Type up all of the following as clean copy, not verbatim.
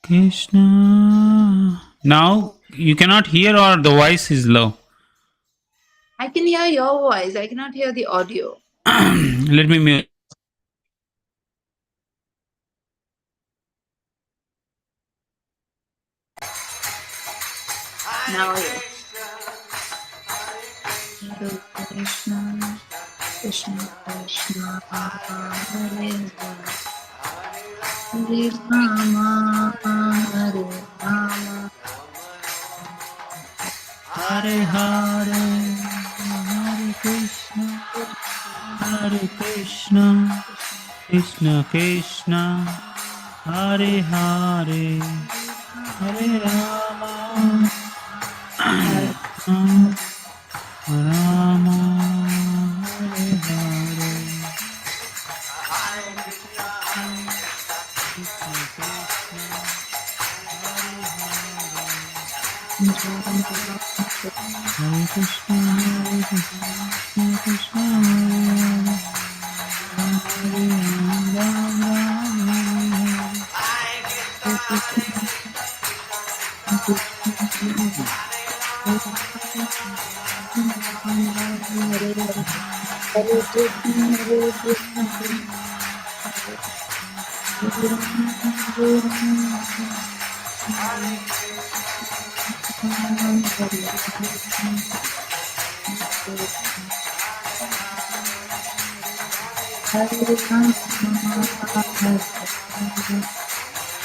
Krishna. Now you cannot hear or the voice is low. I can hear your voice. I cannot hear the audio. Let me mute. Now yes. Hare Krishna, Krishna Krishna, Hare Hare, Hare Rama, Hare Rama, Hare Hare, Hare Krishna, Hare Krishna, Krishna Krishna, Hare Hare, Hare Rama, Hare Rama, Hare Hare. Hare Krishna, Hare Krishna, Krishna Krishna, Hare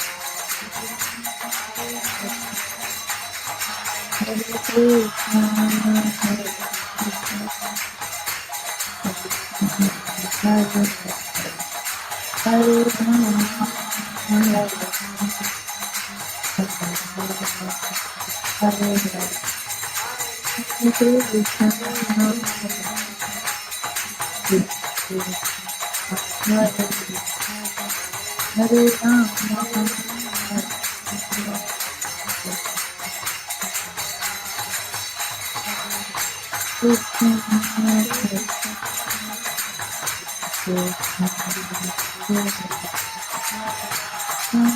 Hare,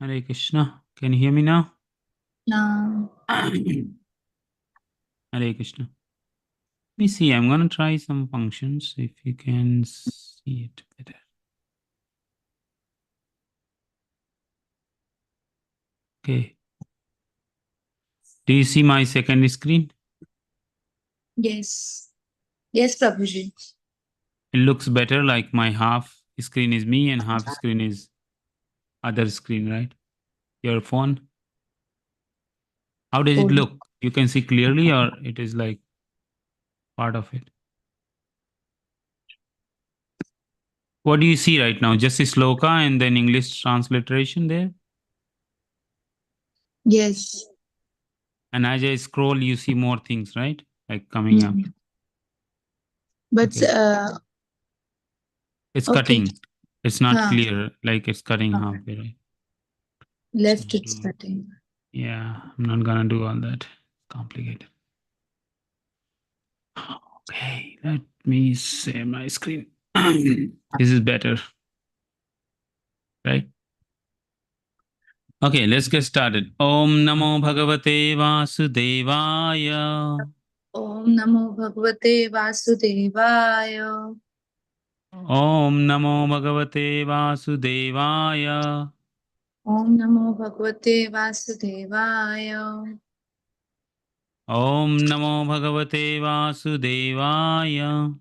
Hare Krishna. Can you hear me now? Now. Hare Krishna. Let me see. I'm going to try some functions if you can see it better. Okay. Do you see my second screen? Yes. Yes, Prabhuji. It looks better, like my half screen is me and half screen is other screen, right? Your phone. How does it look? You can see clearly or it is like part of it? What do you see right now? Just a sloka and then English transliteration there? Yes. And as I scroll, you see more things, right? Like coming up. But Okay. It's okay. cutting. It's not clear, like it's cutting halfway, right? Left it's cutting. Yeah, I'm not gonna do all that. Complicated. Okay, let me share my screen. This is better, right? Okay, let's get started. Om Namo Bhagavate Vasudevaya. Om Namo Bhagavate Vasudevaya. Om Namo Bhagavate Vasudevaya. Om Namo Bhagavate Vasudevaya. Om Namo Bhagavate Vasudevaya.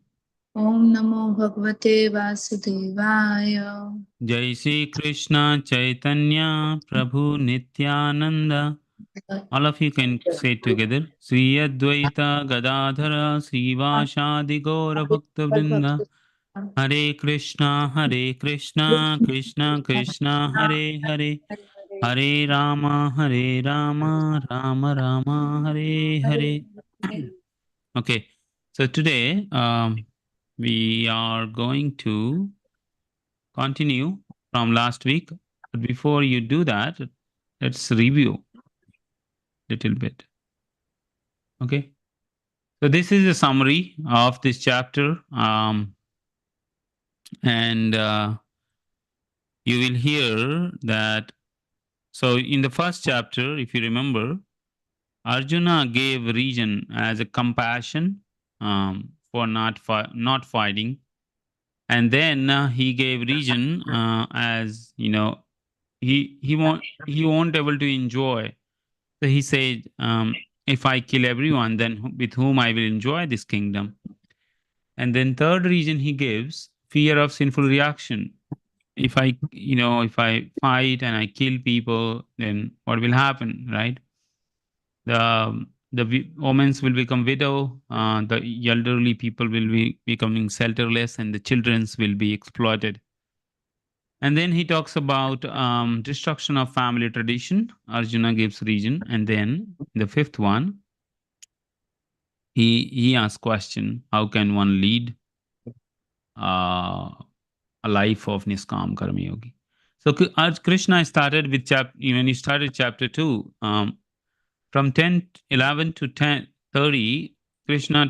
Om Namo Bhagavate Vasudevaya. Jai Shri Krishna Chaitanya Prabhu Nityananda. All of you can say it together. Sri Advaita Gadadhara Srivashadi Gaura Bhakta Vrinda Hare Krishna, Krishna Krishna, Hare Hare, Hare Rama, Rama Rama, Hare Hare. Okay, so today we are going to continue from last week. But before you do that, let's review a little bit. Okay, so this is a summary of this chapter, and you will hear that. So, in the first chapter, if you remember, Arjuna gave reason as a compassion for not fighting, and then he gave reason as he won't able to enjoy. So he said, if I kill everyone, then with whom I will enjoy this kingdom? And then third reason he gives fear of sinful reaction. If I fight and I kill people, then what will happen, right? The women will become widow, the elderly people will be becoming shelterless, and the children will be exploited. And then he talks about destruction of family tradition. Arjuna gives reason, and then the fifth one, he asks question: How can one lead uh, a life of niskam karma yogi? So Krishna started with when he started chapter 2, from 11 to 10:30, Krishna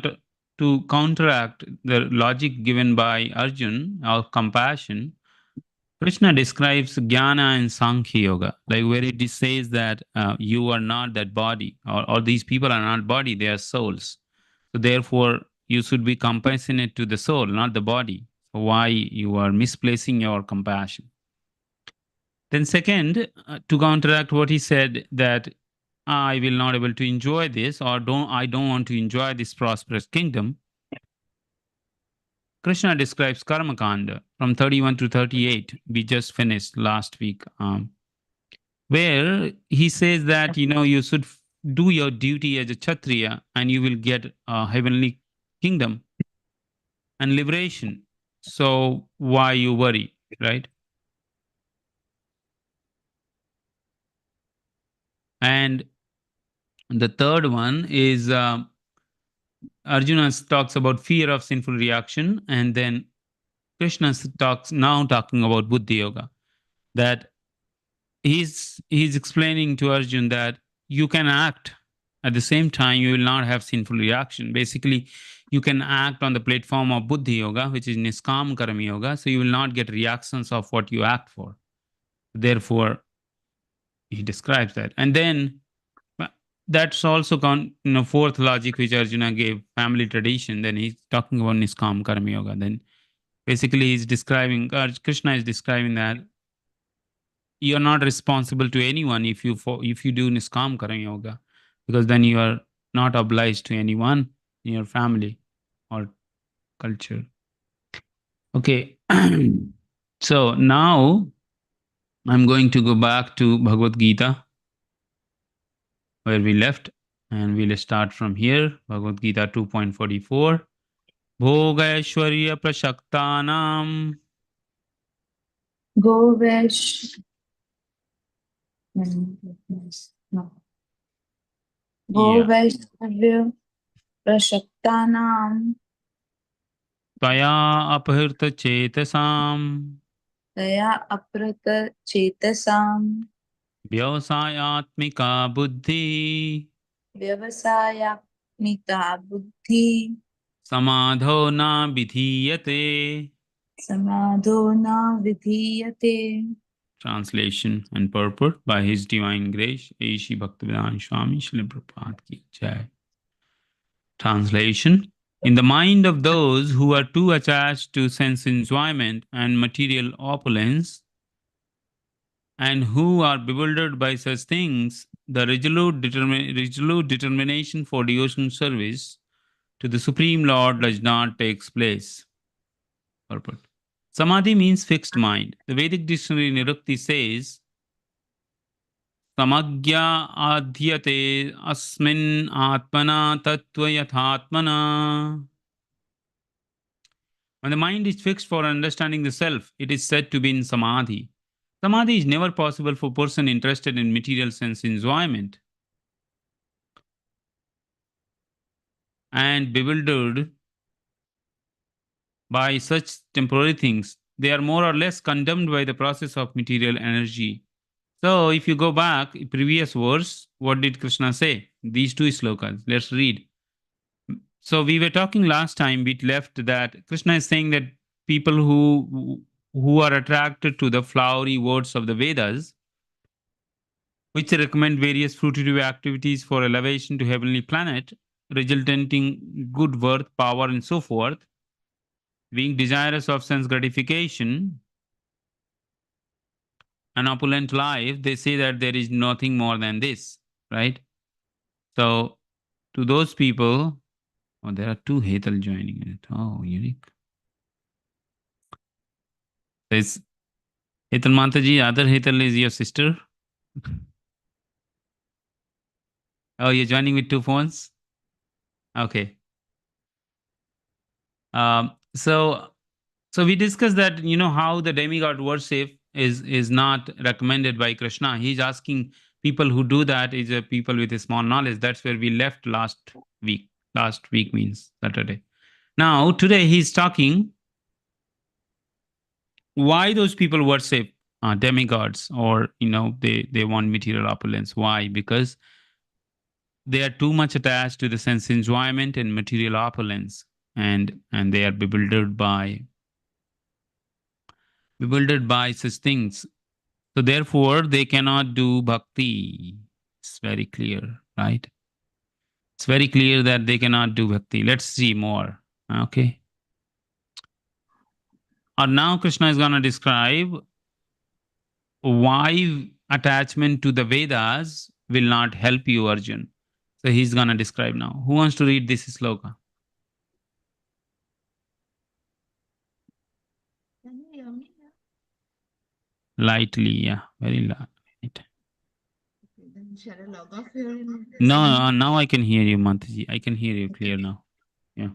to counteract the logic given by Arjun of compassion, Krishna describes jnana and Sankhya Yoga, like where it says that you are not that body, or these people are not body, they are souls. So therefore, you should be compassionate to the soul, not the body. So why you are misplacing your compassion? Then second, to counteract what he said, that I will not able to enjoy this, or I don't want to enjoy this prosperous kingdom. Krishna describes Karma Kanda from 31 to 38. We just finished last week, where he says that you should do your duty as a Kshatriya, and you will get a heavenly kingdom and liberation. So why you worry, right? And the third one is Arjuna talks about fear of sinful reaction, and then Krishna talks now talking about Buddhi Yoga. That he's explaining to Arjun that you can act at the same time, you will not have sinful reaction. Basically, you can act on the platform of Buddhi Yoga, which is Niskam Karma Yoga, so you will not get reactions of what you act for. Therefore, he describes that. And then that's also fourth logic which Arjuna gave, family tradition. Then he's talking about Niskam Karma Yoga. Then basically he's describing, Krishna is describing that you're not responsible to anyone if you do Niskam Karma Yoga, because then you are not obliged to anyone in your family or culture. Okay. So now I'm going to go back to Bhagavad Gita where we left, and we'll start from here. Bhagavad Gita 2.44. Bhogaishwarya prashaktanam Govesh. No. yeah Govaishavya Prashaktanam tvaya apahirta chetasam Daya Aprata Chetasam व्यवसायात्मिका बुद्धि Vyavasayamita Buddhi समाधो न विधीयते. Samadhona Vidhiyate. Translation and purport by His Divine Grace, Aishi Bhaktivedanta Swami Srila Prabhupada Ki Jai. Translation: In the mind of those who are too attached to sense enjoyment and material opulence, and who are bewildered by such things, the resolute determination for devotional service to the Supreme Lord does not take place. Purport. Samadhi means fixed mind. The Vedic dictionary Nirukti says, Samagya adhyate asmin atmana tattva yathatmana. When the mind is fixed for understanding the self, it is said to be in samadhi. Samadhi is never possible for a person interested in material sense enjoyment and bewildered by such temporary things. They are more or less condemned by the process of material energy. So, if you go back, previous verse, what did Krishna say? These two slokas. Let's read. So, we were talking last time, we left that Krishna is saying that people who are attracted to the flowery words of the Vedas, which recommend various fruitive activities for elevation to heavenly planet, resulting in good worth, power, and so forth, being desirous of sense gratification, an opulent life, they say that there is nothing more than this, right? So, to those people, oh, there are two Hetal joining it. Oh, unique. There's Hetal Mataji, other Hetal is your sister. Oh, you're joining with two phones? Okay. Um, so so we discussed that, how the demigod worship is not recommended by Krishna. He's asking people who do that is people with a small knowledge. That's where we left last week. Last week means Saturday. Now today he's talking why those people worship demigods, or they want material opulence. Why? Because they are too much attached to the sense enjoyment and material opulence, and they are bewildered by such things. So therefore, they cannot do bhakti. It's very clear, right? It's very clear that they cannot do bhakti. Let's see more. Okay. And now Krishna is going to describe why attachment to the Vedas will not help you, Arjun. So he's going to describe now. Who wants to read this sloka? Can you hear me? Lightly, yeah, very light. Okay, then shall I log off here? No, now I can hear you, Mantaji. I can hear you clear now. Yeah.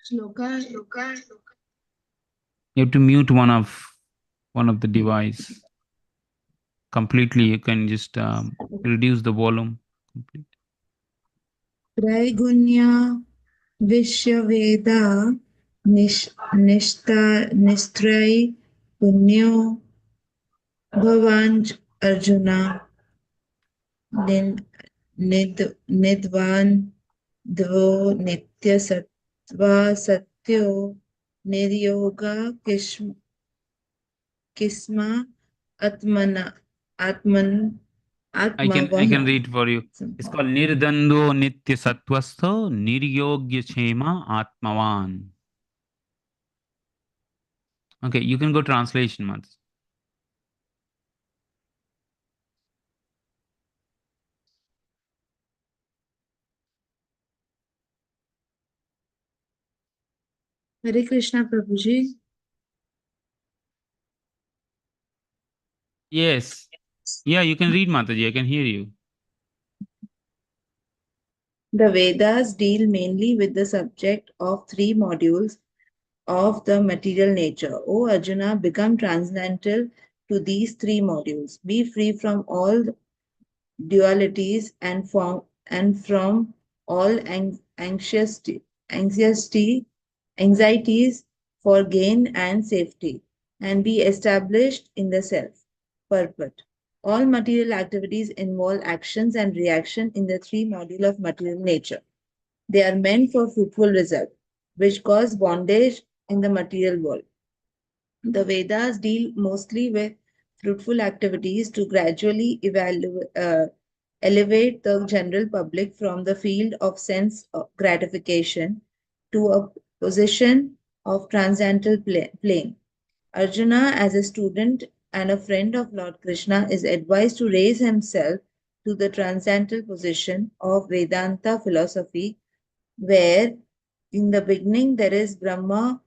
Shloka. You have to mute one of the device completely. You can just reduce the volume. Traigunya Vishwaveda Nistrai Punyo Bhavanj Arjuna Nidvan Dvo Nitya Sattva Satyo Niryoga Kisma Atman I can Atmavaha. read for you. It's called Nirdando Nitya Sattvasto Niryogya Chema Atmavan. Okay, you can go translation, Mats. Hare Krishna Prabhuji. Yes. Yeah, you can read, Mataji. I can hear you. The Vedas deal mainly with the subject of three modules of the material nature. O Arjuna, become transcendental to these three modules. Be free from all dualities and from all anxiety, anxieties for gain and safety, and be established in the self. Purport. All material activities involve actions and reaction in the three module of material nature. They are meant for fruitful result, which cause bondage in the material world. The Vedas deal mostly with fruitful activities to gradually elevate the general public from the field of sense gratification to a position of transcendental plane. Arjuna, as a student and a friend of Lord Krishna, is advised to raise himself to the transcendental position of Vedanta philosophy, where in the beginning there is Brahma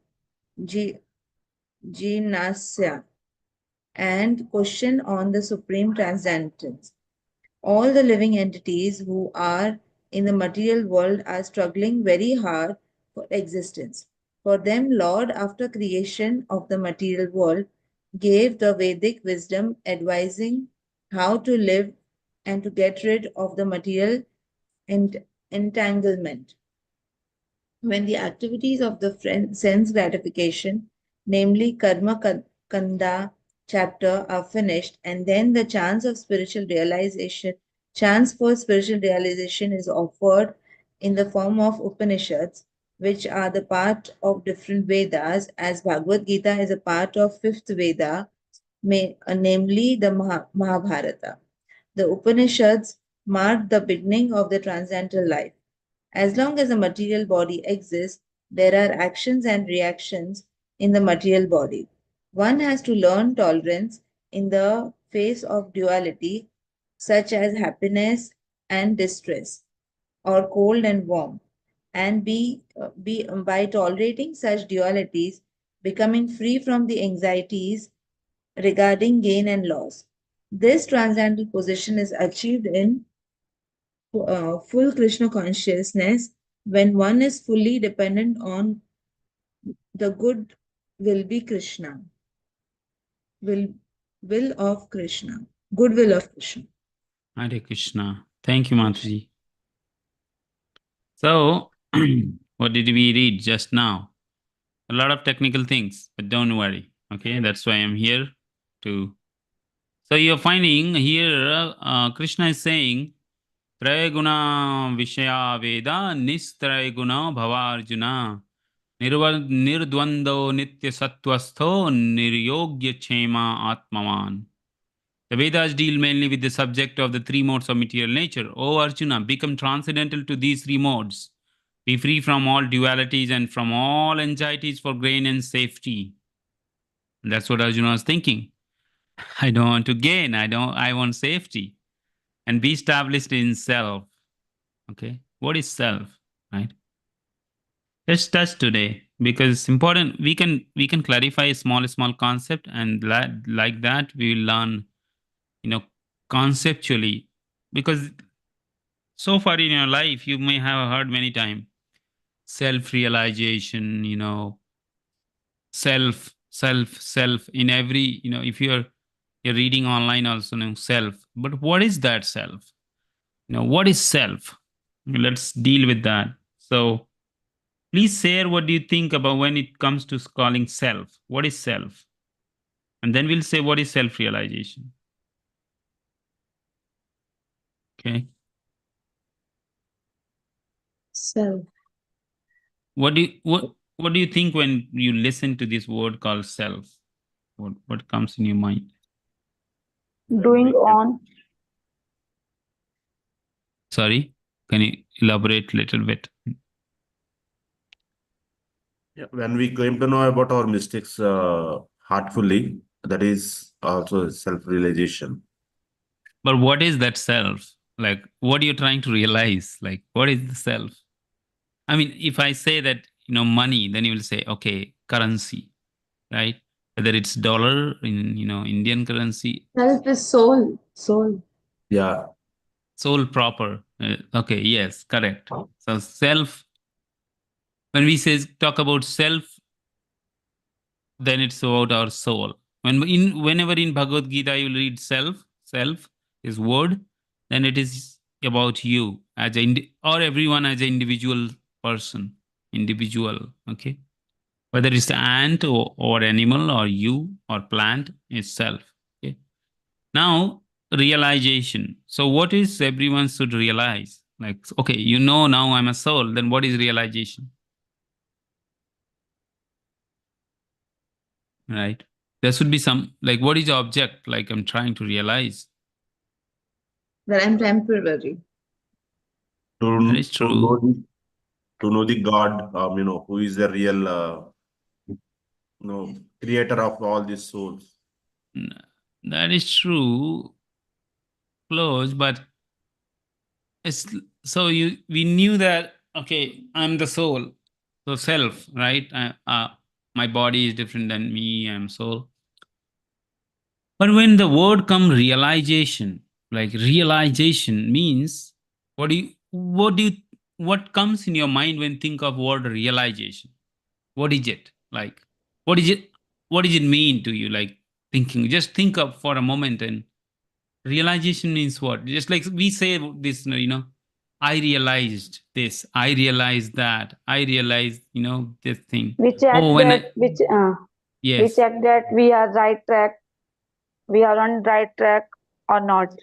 Jinasya and question on the supreme transcendence. All the living entities who are in the material world are struggling very hard for existence. For them, Lord, after creation of the material world, gave the Vedic wisdom advising how to live and to get rid of the material entanglement. When the activities of the sense gratification, namely kanda chapter, are finished, and then the chance for spiritual realization is offered in the form of Upanishads, which are the part of different Vedas, as Bhagavad Gita is a part of fifth Veda, namely the Mahabharata. The Upanishads mark the beginning of the transcendental life. As long as the material body exists, there are actions and reactions in the material body. One has to learn tolerance in the face of duality, such as happiness and distress, or cold and warm, and be by tolerating such dualities, becoming free from the anxieties regarding gain and loss. This transcendental position is achieved in full Krishna consciousness when one is fully dependent on the good will be Krishna, will will of Krishna, goodwill of Krishna. Hare Krishna. Thank you, Mataji. So, what did we read just now? A lot of technical things, but don't worry. Okay, that's why I'm here to. So, you're finding here Krishna is saying, Trayaguna Vishaya Veda Nistrayaguna Bhavarjuna Nirdvando Nitya Sattwastho Niryogya Chema Atmavan. The Vedas deal mainly with the subject of the three modes of material nature. O Arjuna, become transcendental to these three modes. Be free from all dualities and from all anxieties for gain and safety. And that's what Arjuna was thinking. I don't want to gain. I want safety. And be established in self. Okay. What is self? Right? Let's touch today because it's important. We can clarify a small concept, and like that we will learn, conceptually, because so far in your life you may have heard many times self realization, self in every, if you're reading online also, self. But what is that self? What is self? Let's deal with that. So please share what do you think about when it comes to calling self. What is self? And then we'll say what is self realization. Okay. Self. What do you think when you listen to this word called self? What comes in your mind? Doing on. Sorry, can you elaborate a little bit? Yeah, when we came to know about our mistakes heartfully, that is also self-realization. But what is that self? Like, what are you trying to realize? Like, what is the self? I mean, if I say that, money, then you will say, okay, currency, right? Whether it's dollar in, Indian currency, Self is soul. Soul. Yeah. soul proper. Okay, yes, correct. So self, when we talk about self, then it's about our soul. Whenever in Bhagavad Gita you read self is word, then it is about you as or everyone as an individual person, individual. Okay, whether it's ant or animal or you or plant itself. Okay, now realization. So what is everyone should realize? Like, okay, now I'm a soul. Then what is realization? Right? There should be some, like, what is the object? Like, I'm trying to realize. That I'm temporary. To, That is to know true. the to know the God, who is the real, creator of all these souls. That is true, close, but it's so we knew that, okay, I'm the soul, so self, right? My body is different than me, I'm soul. But when the word come realization, like realization means, what comes in your mind when think of word realization? What is it like? What is it? What does it mean to you? Like thinking, just think up for a moment. And realization means what? Just like we say this, I realized this, I realized that, I realized, this thing. We check Oh, when that I, which we yes, check that we are right track, we are on right track or not.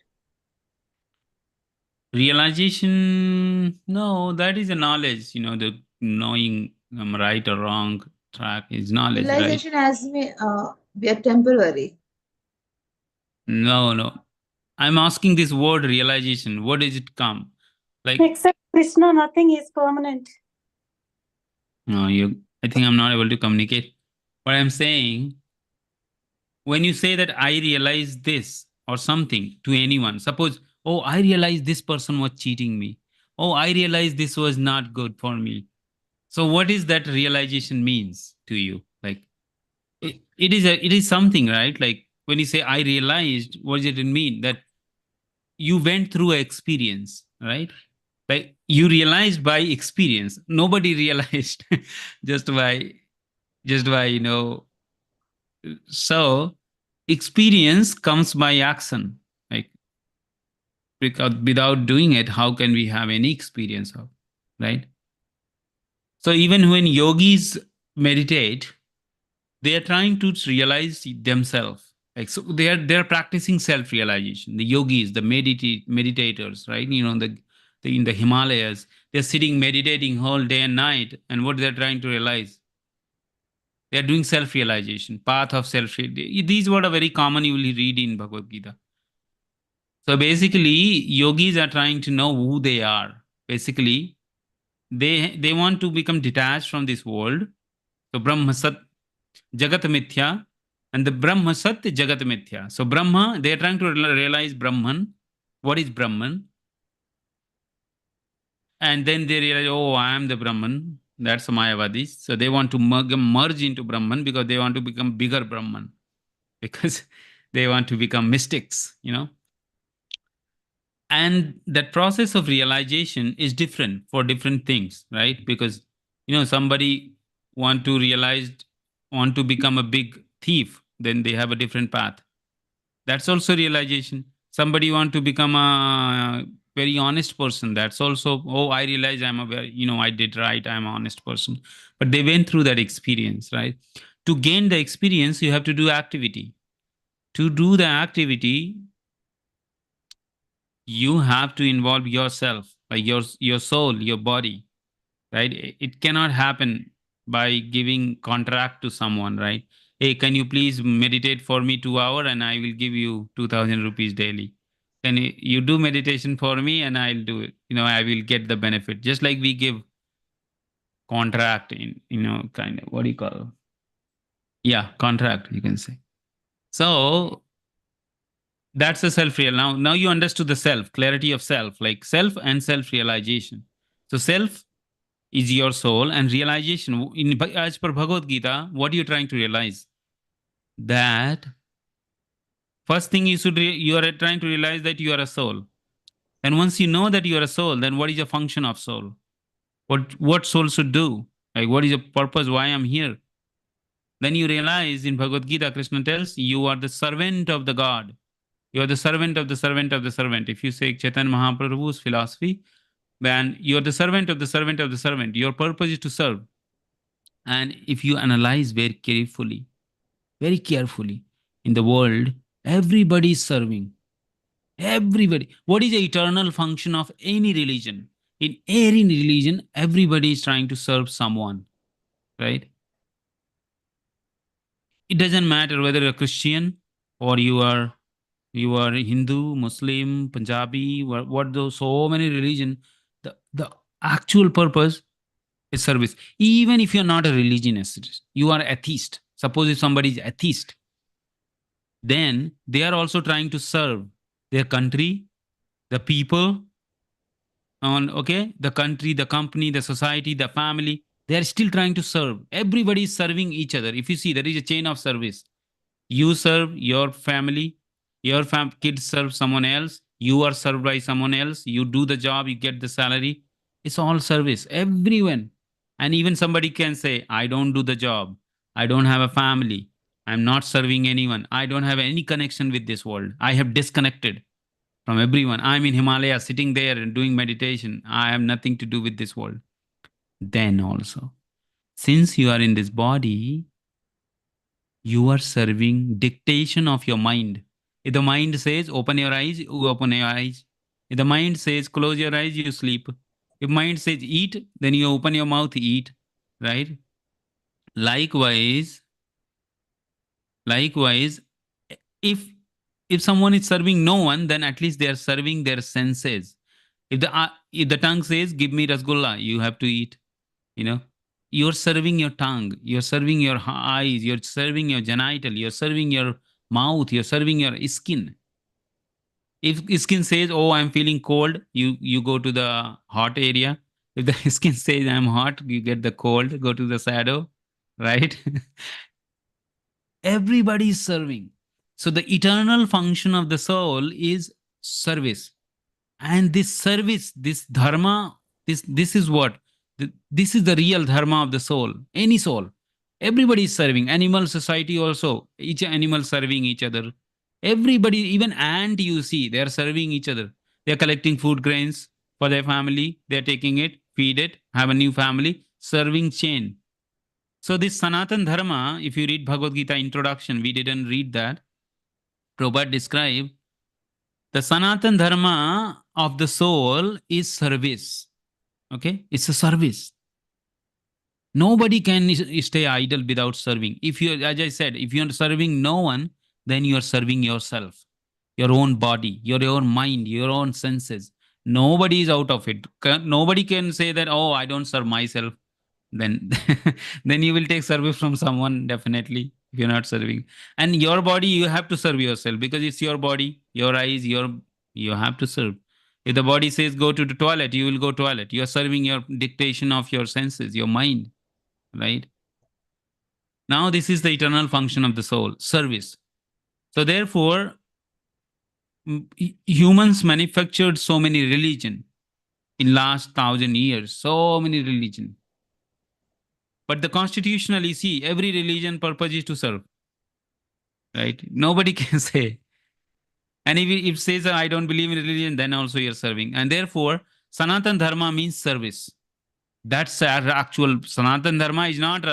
realization, no, that is a knowledge, the knowing I'm right or wrong track is knowledge, right? Realization has me, we are temporary. No, no. I'm asking this word realization. What does it come? Like, Except Krishna, nothing is permanent. no, I think I'm not able to communicate. What I'm saying, when you say that I realize this or something to anyone, suppose, oh, I realized this person was cheating me. Oh, I realized this was not good for me. So what is that realization means to you? Like, it is something, right? Like when you say I realized, what does it mean? That you went through an experience, right? Like you realized by experience. Nobody realized just by just by so experience comes by action. Like because without doing it, how can we have any experience of, right? So even when yogis meditate, they are trying to realize themselves. Like so they're practicing self-realization. The yogis, the meditators, right? The in the Himalayas, they're sitting meditating whole day and night, and what they're trying to realize, they're doing self-realization, path of self. These words are very common. You will read in Bhagavad Gita. So basically, yogis are trying to know who they are. Basically, they want to become detached from this world. So Brahma Sat Jagat Mithya, and the Brahma Sat Jagat Mithya. So Brahma, they are trying to realize Brahman. What is Brahman? And then they realize, oh, I am the Brahman. That's Mayavadis. So they want to merge into Brahman because they want to become bigger Brahman, because they want to become mystics. And that process of realization is different for different things, right? Because somebody want to become a big thief, then they have a different path. That's also realization. Somebody want to become a very honest person, that's also, oh, I realize I'm a very, I did right, I'm an honest person. But they went through that experience, right? To gain the experience, you have to do activity. To do the activity, you have to involve yourself, like your soul, your body, right? It cannot happen by giving contract to someone, right? Hey, can you please meditate for me 2 hours and I will give you 2000 rupees daily? Can you do meditation for me and I'll do it? I will get the benefit. Just like we give contract in, kind of, what do you call? Yeah, contract, you can say. So that's a self real. Now you understood the self, clarity of self, like self and self realization. So self is your soul, and realization as per Bhagavad Gita, what are you trying to realize? That first thing you are trying to realize that you are a soul. And once you know that you are a soul, then what is the function of soul? What soul should do? Like what is the purpose? Why I'm here? Then you realize in Bhagavad Gita, Krishna tells you are the servant of the God. You are the servant of the servant of the servant. If you say Chaitanya Mahaprabhu's philosophy, then you are the servant of the servant of the servant. Your purpose is to serve. And if you analyze very carefully, in the world, everybody is serving. Everybody. What is the eternal function of any religion? In any religion, everybody is trying to serve someone, right? It doesn't matter whether you're a Christian or you are Hindu, Muslim, Punjabi, what those so many religion. The actual purpose is service. Even if you're not a religionist, you are atheist. Suppose if somebody is atheist, then they are also trying to serve their country, the people, on okay, the country, the company, the society, the family. They are still trying to serve. Everybody is serving each other. If you see, there is a chain of service. You serve your family, your kids serve someone else, You are served by someone else. You do the job, you get the salary. It's all service. Everyone. And even somebody can say, I don't do the job. I don't have a family. I'm not serving anyone. I don't have any connection with this world. I have disconnected from everyone. I'm in Himalaya sitting there and doing meditation. I have nothing to do with this world. Then also, since you are in this body, you are serving dictation of your mind. If the mind says open your eyes, you open your eyes. If the mind says close your eyes, you sleep. If mind says eat, then you open your mouth, eat. Right? Likewise, likewise, if if someone is serving no one, then at least they are serving their senses. If the tongue says give me rasgulla, you have to eat. You know, you're serving your tongue, you're serving your eyes, you're serving your genital, you're serving your mouth, you're serving your skin. If skin says, oh, I'm feeling cold, you go to the hot area. If the skin says I'm hot, you get the cold, go to the shadow, right? Everybody is serving. So the eternal function of the soul is service. And this service, this dharma, this is what this is the real dharma of the soul. Any soul, everybody is serving. Animal society also, each animal serving each other. Everybody, even ant, you see, they are serving each other. They are collecting food grains for their family. They are taking it, feed it, have a new family. Serving chain. So this Sanatan Dharma, if you read Bhagavad Gita introduction, we didn't read that. Prabhupada described the Sanatan Dharma of the soul is service. Okay? It's a service. Nobody can stay idle without serving. If you, as I said, if you're serving no one, then you're serving yourself, your own body, your own mind, your own senses. Nobody is out of it. Nobody can say that, oh, I don't serve myself. Then, then you will take service from someone, definitely, if you're not serving. And your body, you have to serve yourself because it's your body, your eyes, you have to serve. If the body says go to the toilet, you will go toilet. You are serving your dictation of your senses, your mind, right? Now, this is the eternal function of the soul, service. So therefore, humans manufactured so many religion in last 1,000 years, so many religion. But the constitutionally, see, every religion purpose is to serve, right? Nobody can say. And if says I don't believe in religion, then also you're serving. And therefore, Sanatan Dharma means service. That's our actual Sanatan Dharma is not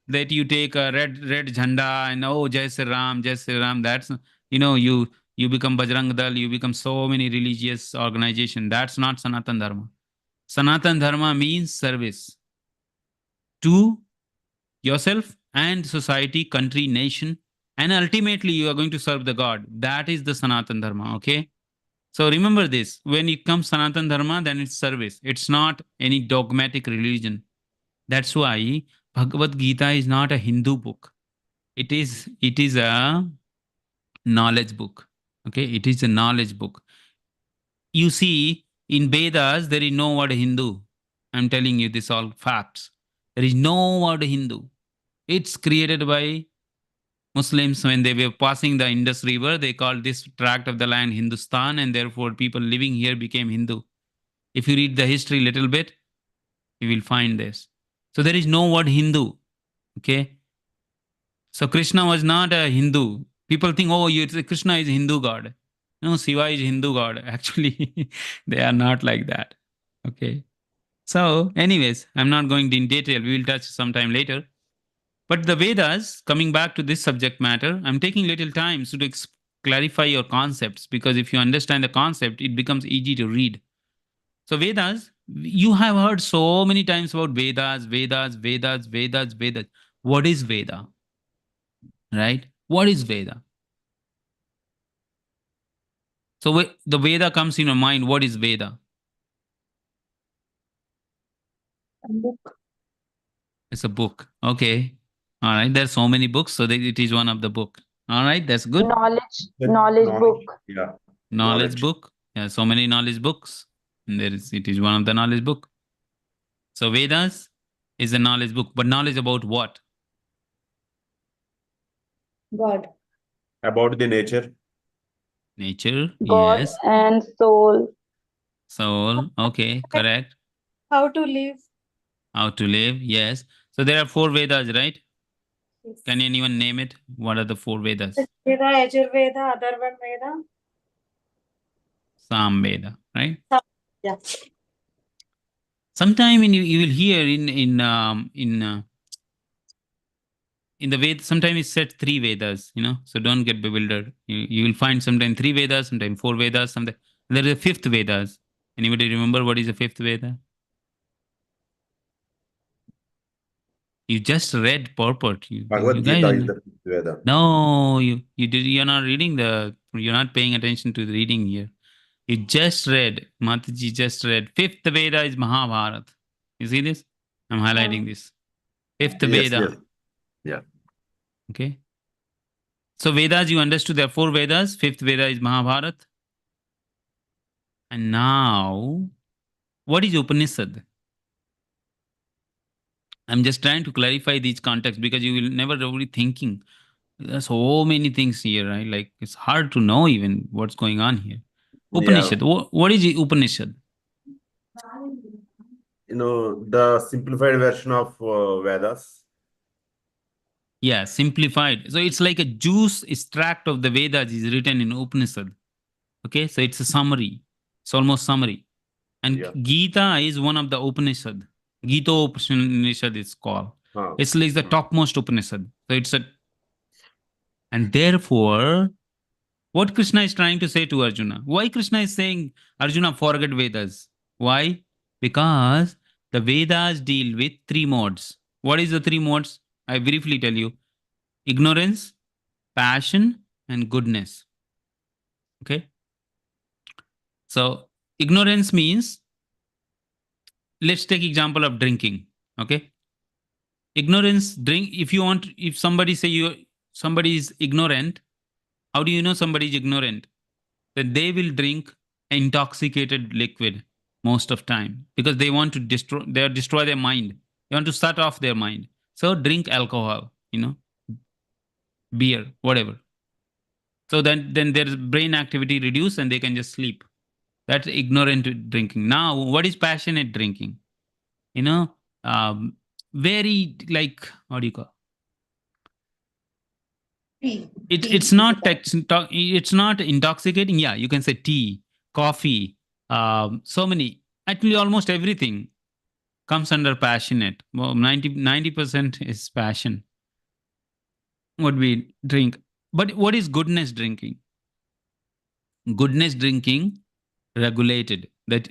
that you take a red jhanda and oh Jai Sri Ram, Jai Sri Ram. That's you become Bajrang Dal, you become so many religious organization. That's not Sanatan Dharma. Sanatan Dharma means service to yourself and society, country, nation, and ultimately you are going to serve the God. That is the Sanatan Dharma. Okay. So remember this: when it comes Sanatan Dharma, then it's service. It's not any dogmatic religion. That's why Bhagavad Gita is not a Hindu book. It is a knowledge book. Okay, it is a knowledge book. You see, in Vedas there is no word Hindu. I'm telling you this all facts. There is no word Hindu. It's created by Muslims when they were passing the Indus River. They called this tract of the land Hindustan, and therefore people living here became Hindu. If you read the history a little bit, you will find this. So there is no word Hindu. Okay. So Krishna was not a Hindu. People think, oh, Krishna is a Hindu god. No, Shiva is Hindu god. Actually, they are not like that. Okay. So, anyways, I'm not going in detail. We will touch sometime later. But the Vedas, coming back to this subject matter, I'm taking little time to clarify your concepts because if you understand the concept, it becomes easy to read. So Vedas, you have heard so many times about Vedas, Vedas, Vedas, Vedas, Vedas. What is Veda? Right? What is Veda? So the Veda comes in your mind. What is Veda? A book. It's a book. Okay. All right. There's so many books, so it is one of the book. All right. That's good. Knowledge book. Yeah. Knowledge book. Yeah. So many knowledge books. And it is one of the knowledge book. So Vedas is a knowledge book, but knowledge about what? God. About the nature. Nature, God yes. and soul. Soul, okay, correct. How to live. How to live, yes. So there are 4 Vedas, right? Can anyone name it? What are the 4 Vedas? Veda, Ajurveda, Atharvana Veda. Sam Veda, right? Yeah. Sometime you will hear in the Ved, sometimes it's said 3 Vedas, so don't get bewildered. You will find sometimes 3 Vedas, sometimes 4 Vedas, sometimes there is a 5th Vedas. Anybody remember what is the 5th Veda? You just read purport. You Bhagavad guys Gita are is not, the fifth Veda. no, you're not reading you're not paying attention to the reading here. You just read, Mataji just read, 5th Veda is Mahabharata. You see this? I'm highlighting this. 5th Yes, Veda. yes. Yeah. Okay. So Vedas, you understood there are 4 Vedas. 5th Veda is Mahabharata. And now, what is Upanishad? I'm just trying to clarify these contexts because you will never really thinking. There's so many things here, right? Like it's hard to know even what's going on here. Yeah. Upanishad. What is Upanishad? The simplified version of Vedas. Yeah, simplified. So it's like a juice extract of the Vedas is written in Upanishad. Okay, so it's a summary. It's almost summary. And Yeah. Gita is one of the Upanishad. Gita Upanishad is called. Huh. It's like the topmost Upanishad. So it's and therefore, what Krishna is trying to say to Arjuna? Why Krishna is saying, Arjuna, forget Vedas? Why? Because the Vedas deal with 3 modes. What is the 3 modes? I briefly tell you. Ignorance, passion, and goodness. Okay. So ignorance means, let's take example of drinking. Okay. Ignorance, drink. If somebody say somebody is ignorant, how do you know somebody is ignorant? That they will drink intoxicated liquid most of time because they want to destroy their mind. They want to shut off their mind. So drink alcohol, beer, whatever. So then their brain activity reduce and they can just sleep. That's ignorant drinking. Now, what is passionate drinking? You know, very like, what do you call? Tea. It's not it's not intoxicating. Yeah, you can say tea, coffee, so many. Actually, almost everything comes under passionate. Well, 90% is passion. What we drink. But what is goodness drinking? Goodness drinking regulated. That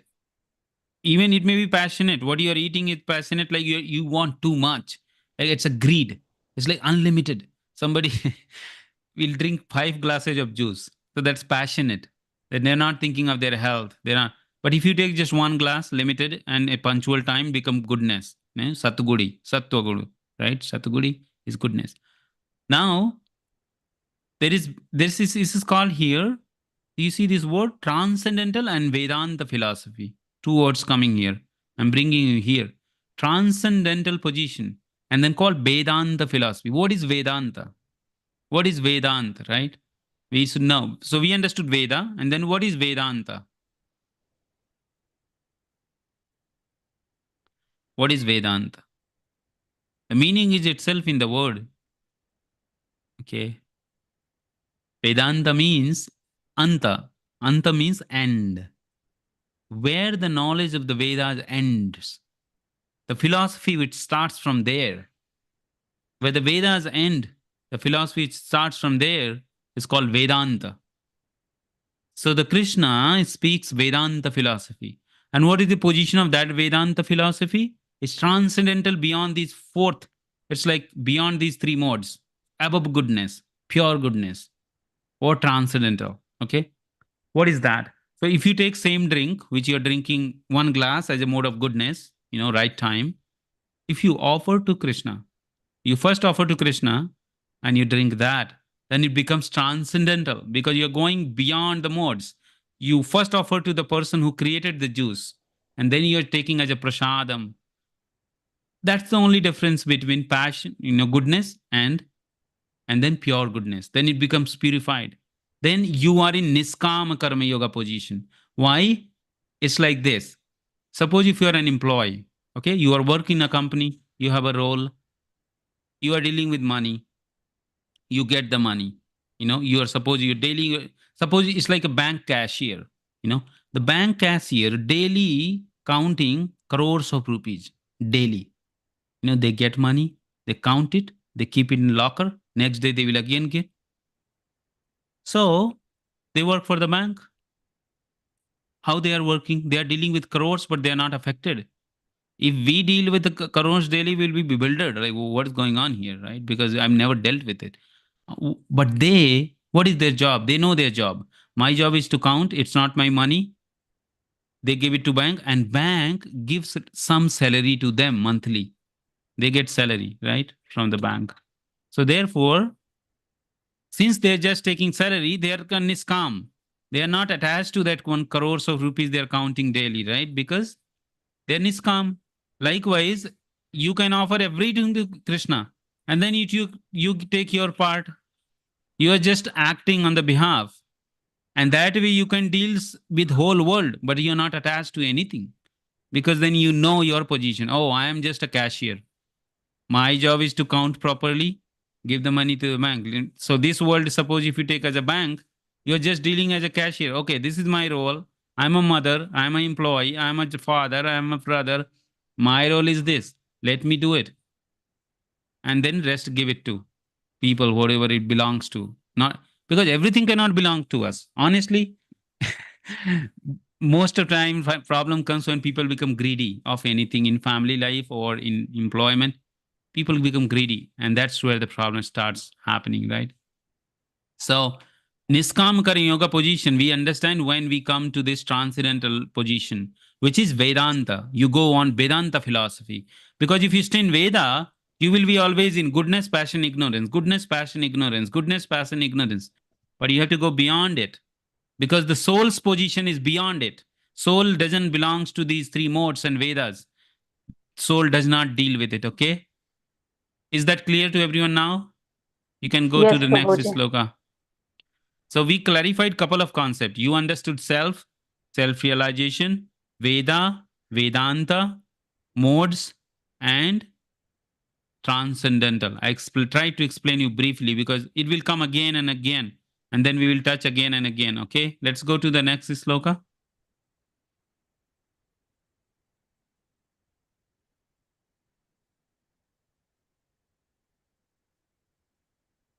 even it may be passionate. What you're eating is passionate, like you want too much. Like it's a greed. It's like unlimited. Somebody will drink 5 glasses of juice. So that's passionate. That they're not thinking of their health. They're not. But if you take just 1 glass, limited, and a punctual time, become goodness. Satgudi, Sattvagudu, right? Satgudi is goodness. Now, this is called here. You see this word transcendental and Vedanta philosophy. 2 words coming here. I'm bringing you here. Transcendental position and then called Vedanta philosophy. What is Vedanta? What is Vedanta, right? We should know. So we understood Veda, and then what is Vedanta? What is Vedanta? The meaning is itself in the word. Okay. Vedanta means anta. Anta means end. Where the knowledge of the Vedas ends. The philosophy which starts from there. Where the Vedas end, the philosophy which starts from there is called Vedanta. So the Krishna speaks Vedanta philosophy. And what is the position of that Vedanta philosophy? It's transcendental beyond these 4th. It's like beyond these 3 modes. Above goodness, pure goodness, or transcendental. Okay. What is that? So if you take same drink, which you're drinking 1 glass as a mode of goodness, right time. If you offer to Krishna, you first offer to Krishna and you drink that, then it becomes transcendental because you're going beyond the modes. You first offer to the person who created the juice, and then you're taking as a prasadam. That's the only difference between passion, goodness and then pure goodness. Then it becomes purified. then you are in Niskama Karma Yoga position. Why? It's like this. Suppose if you are an employee, okay, you are working in a company, you have a role, you are dealing with money, you get the money. You are suppose you're daily, suppose it's like a bank cashier, the bank cashier daily counting crores of rupees daily. They get money, they count it, they keep it in locker. Next day they will again get. So they work for the bank. How they are working? They are dealing with crores, but they are not affected. If we deal with the crores daily, we'll be bewildered. Like, what's going on here, right? Because I've never dealt with it. But they, what is their job? They know their job. My job is to count. It's not my money. They give it to bank, and bank gives some salary to them monthly. They get salary, right, from the bank. So therefore, since they're just taking salary, they are niskam. They are not attached to that 1 crores of rupees they are counting daily, right? Because they're niskam. Likewise, you can offer everything to Krishna, and then you take your part. You are just acting on the behalf, and that way you can deal with whole world, but you're not attached to anything, because then you know your position. Oh, I am just a cashier. My job is to count properly, give the money to the bank. So this world, suppose if you take as a bank, you're just dealing as a cashier. Okay, this is my role. I'm a mother. I'm an employee. I'm a father. I'm a brother. My role is this. Let me do it. And then rest give it to people, whatever it belongs to. Not because everything cannot belong to us. Honestly, most of the time problem comes when people become greedy of anything in family life or in employment. People become greedy, and that's where the problem starts happening, right? So niskam karma yoga position, we understand when we come to this transcendental position, which is Vedanta. You go on Vedanta philosophy. Because if you stay in Veda, you will be always in goodness, passion, ignorance, goodness, passion, ignorance, goodness, passion, ignorance. But you have to go beyond it, because the soul's position is beyond it. Soul doesn't belongs to these three modes and Vedas. Soul does not deal with it, okay? Is that clear to everyone now? You can go to Yes, the next Prabhuji. sloka. So we clarified couple of concepts. You understood self, self-realization, Veda, Vedanta, modes, and transcendental. I tried to explain you briefly because it will come again and again, and then we will touch again and again. Okay, let's go to the next sloka.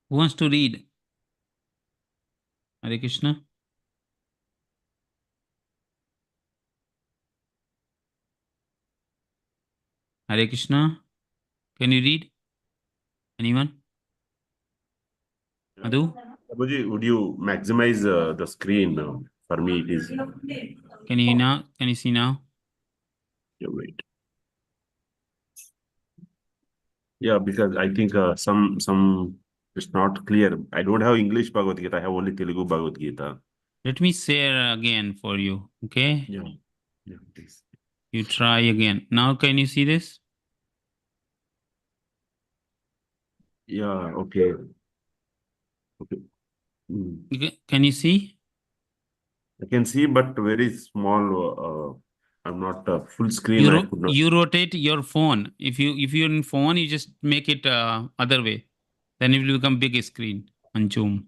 Who wants to read? Hare Krishna. Hare Krishna. Can you read? Anyone? Madhu? Prabhuji, would you maximize the screen? For me, it is. Can you now? Can you see now? Yeah, wait. Yeah, because I think some it's not clear. I don't have English Bhagavad Gita. I have only Telugu Bhagavad Gita. Let me share again for you. Okay. Yeah, yeah, please. You try again. Now can you see this? Yeah, okay. Okay. Hmm. Can you see? I can see, but very small. I'm not full screen. You I could not. you rotate your phone. If you're in phone, you just make it other way. Then it will become big screen on Zoom.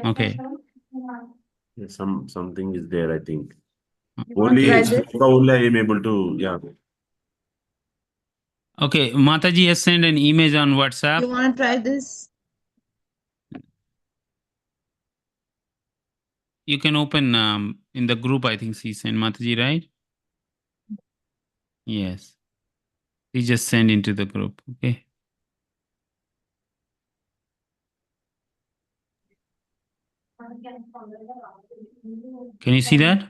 Okay. Yeah, something is there. I think want to only try this? only I am able to. Yeah. Okay. Mataji has sent an image on You WhatsApp. want to try this? You can open in the group. I think she sent Mataji, right? Yes. He just sent into the group. Okay. Can you see that?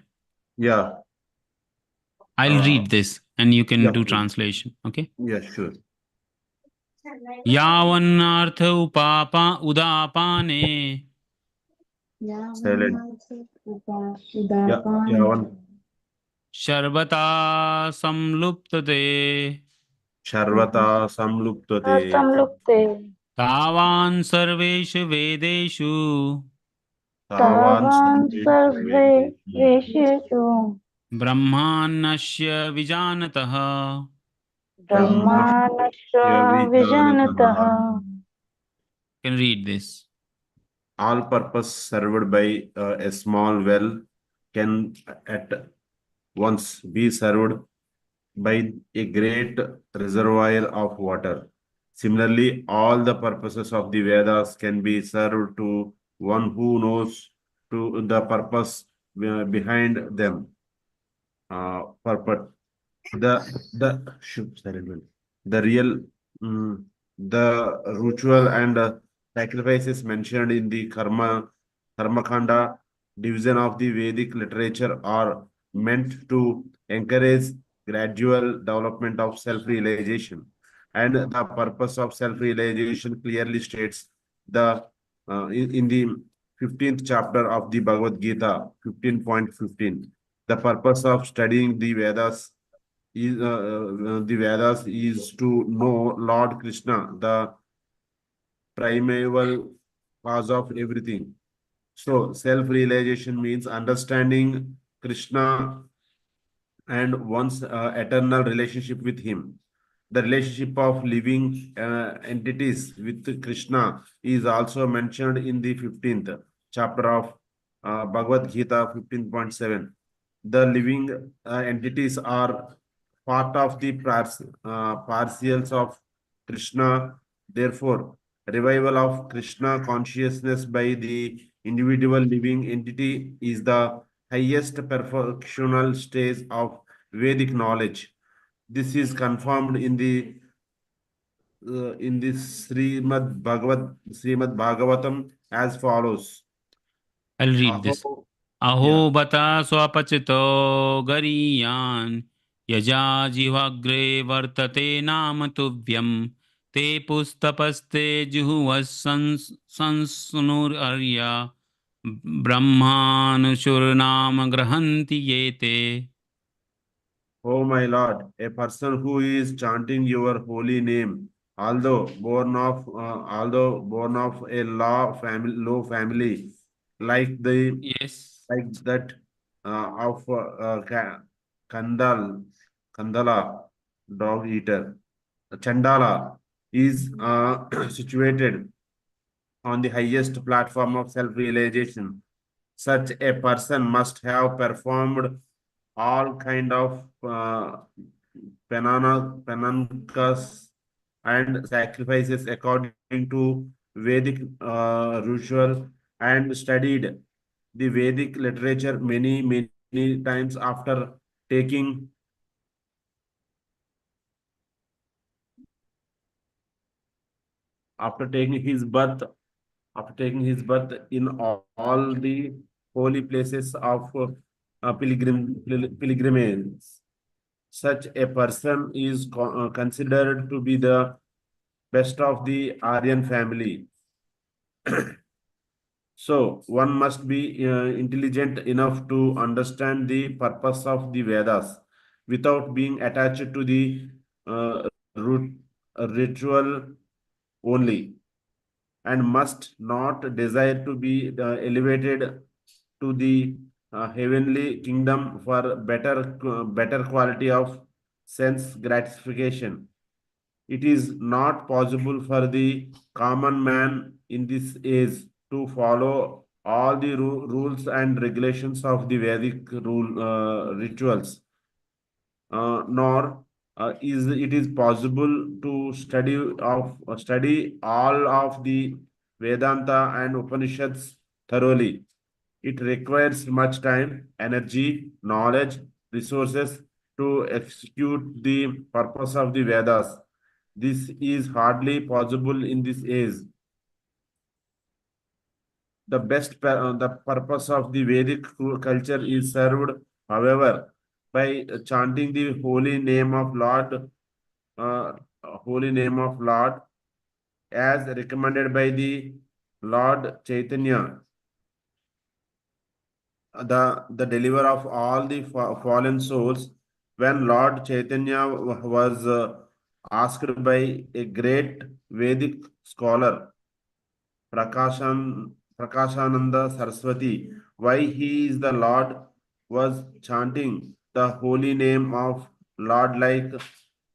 Yeah. I'll read this and you can Yeah, do please. translation. Okay. Yeah, sure. यावन्नार्थ उपापा उदापाने Silent. Yeah, one. शर्बता संलुप्तते सर्वथा संलुप्तते असंलुप्ते तावान् सर्वेषु वेदेषु तावान् तावान् सर्वेषु सर्वे वेदेषु वेशेषु ब्रह्माण्डस्य विजानतः ब्रह्माणस्य विजानतः can read this. all purpose served by a small well can at once be served by a great reservoir of water. Similarly, all the purposes of the Vedas can be served to one who knows to the purpose behind them. Purpose. The real the ritual and sacrifices mentioned in the karma kanda division of the Vedic literature are meant to encourage gradual development of self-realization, and the purpose of self-realization clearly states the in the 15th chapter of the Bhagavad Gita 15.15, the purpose of studying the Vedas is to know Lord Krishna, the primeval cause of everything. So, self-realization means understanding Krishna and one's eternal relationship with him. The relationship of living entities with Krishna is also mentioned in the 15th chapter of Bhagavad Gita 15.7. The living entities are part of the partials of Krishna. Therefore, revival of Krishna consciousness by the individual living entity is the highest perfectional stage of Vedic knowledge. This is confirmed in the Srimad Bhagavatam as follows. I'll read Aho, this. Aho bata swapachito gariyan yaja jivagre vartate nam tuvyam te pustapaste juhuvas sansunur arya brahmanushur nam grahanti yete. O my Lord, a person who is chanting your holy name, although born of a low family, like the Yes. like that of Kandal, Kandala, dog eater, Chandala, is situated on the highest platform of self-realization. Such a person must have performed all kind of penankas and sacrifices according to Vedic ritual and studied the Vedic literature many times taking after taking his birth in all the holy places of pilgrimage. Such a person is considered to be the best of the Aryan family. So one must be intelligent enough to understand the purpose of the Vedas without being attached to the ritual only, and must not desire to be elevated to the heavenly kingdom for better quality of sense gratification. It is not possible for the common man in this age to follow all the rules and regulations of the Vedic rituals, nor is it is possible to study all of the Vedanta and Upanishads thoroughly. It requires much time, energy, knowledge, resources to execute the purpose of the Vedas. This is hardly possible in this age. The purpose of the Vedic culture is served, however, by chanting the uh, holy name of Lord, as recommended by the Lord Chaitanya, the deliverer of all the fallen souls. When Lord Chaitanya was asked by a great Vedic scholar, Prakashananda Saraswati, why he is the Lord, was chanting the holy name of Lord like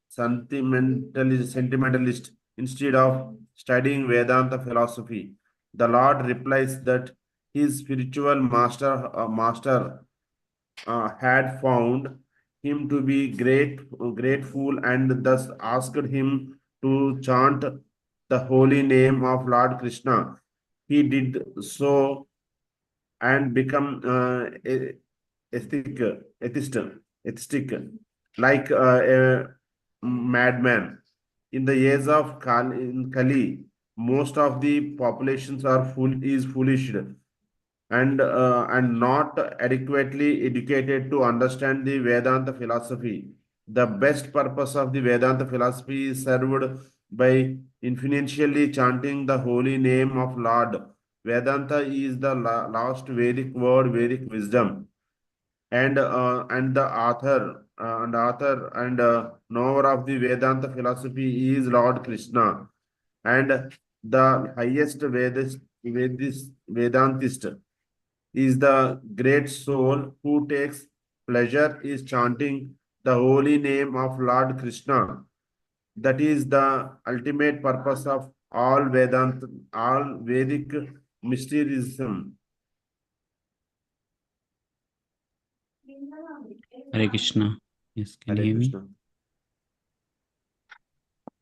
sentimentalist instead of studying Vedanta philosophy. The Lord replies that his spiritual master had found him to be grateful and thus asked him to chant the holy name of Lord Krishna. He did so and become ethic, atheist, atheistic, like a madman. In the years of Kali, most of the populations are foolish and not adequately educated to understand the Vedanta philosophy. The best purpose of the Vedanta philosophy is served by infinitely chanting the holy name of Lord. Vedanta is the last Vedic word, Vedic wisdom, and the author and knower of the Vedanta philosophy is Lord Krishna, and the highest Vedantist is the great soul who takes pleasure is chanting the holy name of Lord Krishna. That is the ultimate purpose of all Vedanta, all Vedic mysticism. Hare Krishna. Yes, can you Hare hear me? Krishna.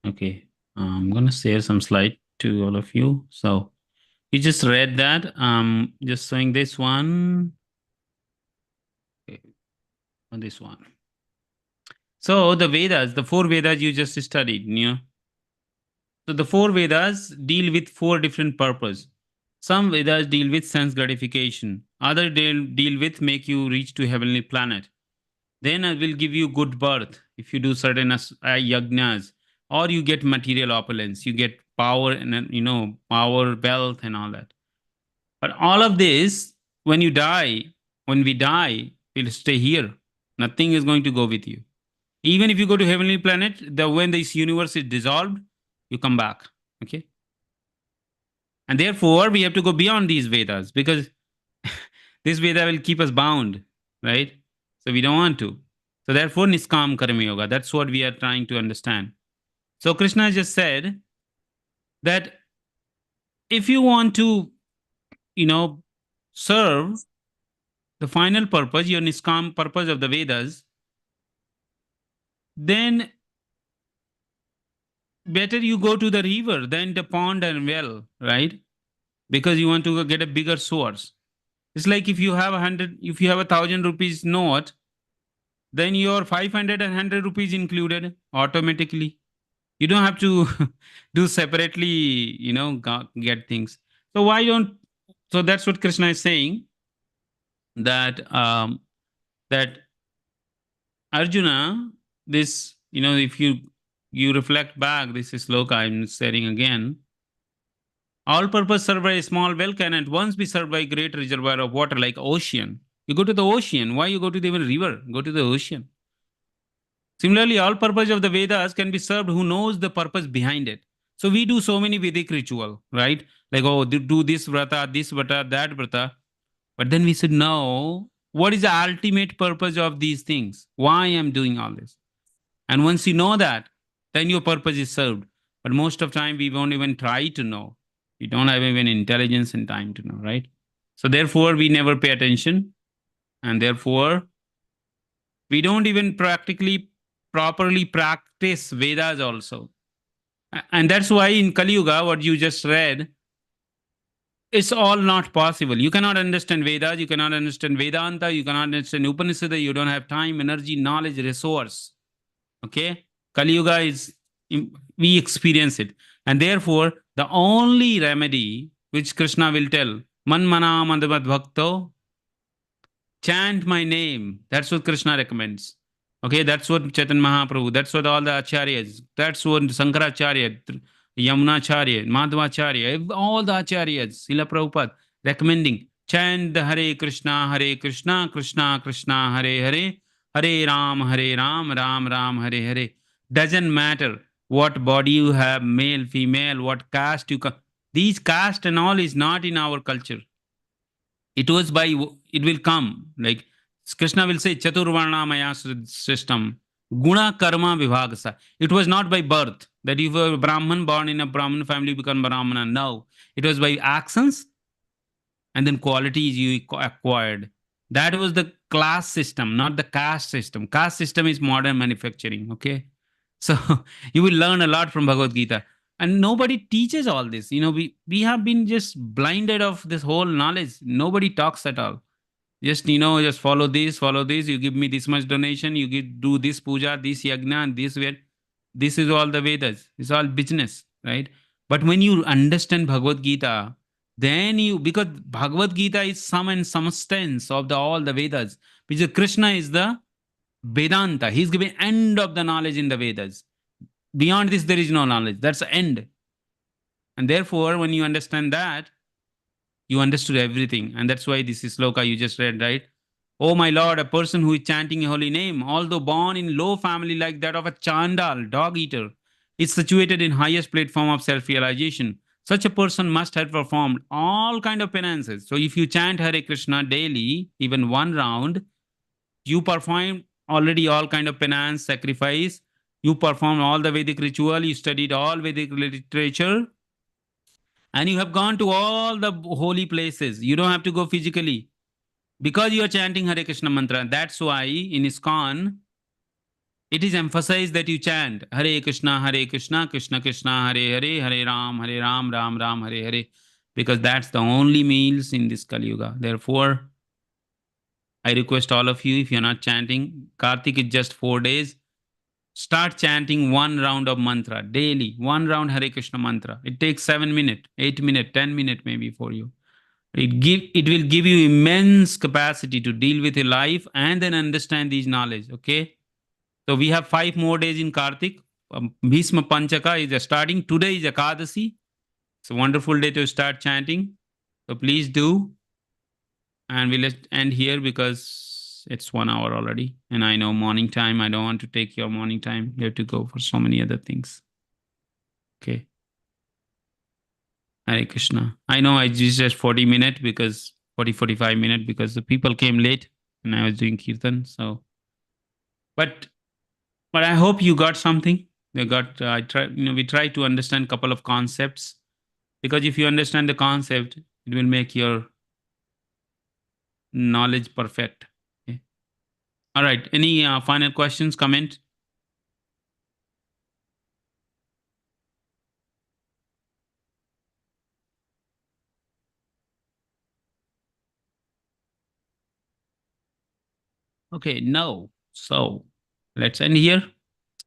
Okay. I'm going to share some slide to all of you. So you just read that. Just showing this one. Okay. On this one. So the Vedas, the four Vedas you just studied, So the four Vedas deal with four different purposes. Some Vedas deal with sense gratification. Other deal with make you reach to heavenly planet. Then I will give you good birth if you do certain yagnas, or you get material opulence, you get power and power, wealth, and all that. But all of this, when you die, when we die, we'll stay here. Nothing is going to go with you. Even if you go to heavenly planet, when this universe is dissolved, you come back. Okay. And therefore, we have to go beyond these Vedas because this Veda will keep us bound, right? So we don't want to. So therefore, Niskam Karma Yoga. That's what we are trying to understand. So Krishna just said that if you want to, serve the final purpose, your Niskam purpose of the Vedas, then better you go to the river than the pond and well, right? Because you want to get a bigger source. It's like if you have 1,000 rupees note, then your 500 and 100 rupees included automatically. You don't have to do separately, get things. So why don't? So that's what Krishna is saying, that Arjuna, this, if you reflect back, this is sloka I'm saying again. All purpose served by a small well can at once be served by a great reservoir of water like ocean. You go to the ocean. Why you go to the even river? Go to the ocean. Similarly, all purpose of the Vedas can be served who knows the purpose behind it. So we do so many Vedic ritual, right? Like, oh, do this vrata, that vrata. But then we should know what is the ultimate purpose of these things? Why I'm doing all this? And once you know that, then your purpose is served. But most of the time, we won't even try to know. We don't have even intelligence and time to know, right? So therefore, we never pay attention. And therefore, we don't even properly practice Vedas also. And that's why in Kali Yuga, what you just read, it's all not possible. You cannot understand Vedas, you cannot understand Vedanta, you cannot understand Upanishad, you don't have time, energy, knowledge, resource. Okay? Kali Yuga is, we experience it. And therefore, the only remedy which Krishna will tell, Man Mana Madhavad Bhakto, chant my name. That's what Krishna recommends. Okay, that's what Chaitanya Mahaprabhu, that's what all the acharyas, that's what Sankaracharya, Yamunacharya, Madhvacharya, all the acharyas, Srila Prabhupada recommending chant the Hare Krishna, Krishna Krishna, Hare Hare, Hare Ram, Ram Ram, Hare Hare. Doesn't matter what body you have, male, female, what caste you come. These caste and all is not in our culture. It was by, it will come. Like Krishna will say, Chaturvarna Maya system, Guna Karma Vibhagasa. It was not by birth that if you were a Brahman born in a Brahman family, become Brahmana. No, it was by actions and then qualities you acquired. That was the class system, not the caste system. Caste system is modern manufacturing. Okay, so you will learn a lot from Bhagavad Gita, and nobody teaches all this. We have been just blinded of this whole knowledge. Nobody talks at all. Just follow this, follow this. You give me this much donation. You do this puja, this yagna, and this way. This is all the Vedas. It's all business, right? But when you understand Bhagavad Gita, then because Bhagavad Gita is sum and substance of all the Vedas, because Krishna is the Vedanta. He's giving end of the knowledge in the Vedas. Beyond this, there is no knowledge. That's the end. And therefore, when you understand that, you understood everything. And that's why this is sloka you just read, right? Oh my Lord, a person who is chanting a holy name, although born in low family like that of a Chandal, dog eater, is situated in highest platform of self-realization. Such a person must have performed all kind of penances. So if you chant Hare Krishna daily, even one round, you perform already all kind of penance, sacrifice. You perform all the Vedic ritual. You studied all Vedic literature, and you have gone to all the holy places. You don't have to go physically because you are chanting Hare Krishna mantra. That's why in ISKCON, it is emphasized that you chant Hare Krishna, Krishna Krishna, Hare Hare, Hare Ram, Ram Ram, Hare Hare, because that's the only meals in this Kali Yuga. Therefore, I request all of you, if you're not chanting, Kartik is just 4 days. Start chanting one round of mantra daily, one round Hare Krishna mantra. It takes 7 minutes, 8 minutes, 10 minutes maybe for you. It will give you immense capacity to deal with your life and then understand these knowledge. Okay. So we have 5 more days in Kartik. Bhisma Panchaka is starting. Today is Ekadasi. It's a wonderful day to start chanting. So please do. And we'll end here because it's 1 hour already. And I know morning time. I don't want to take your morning time. You have to go for so many other things. Okay. Hare Krishna. I know I just 40 minutes because 45 minutes because the people came late and I was doing Kirtan. So, but I hope you got something. They got, we try to understand a couple of concepts, because if you understand the concept, it will make your knowledge perfect. Okay. All right. Any final questions, comment? Okay, no. So let's end here.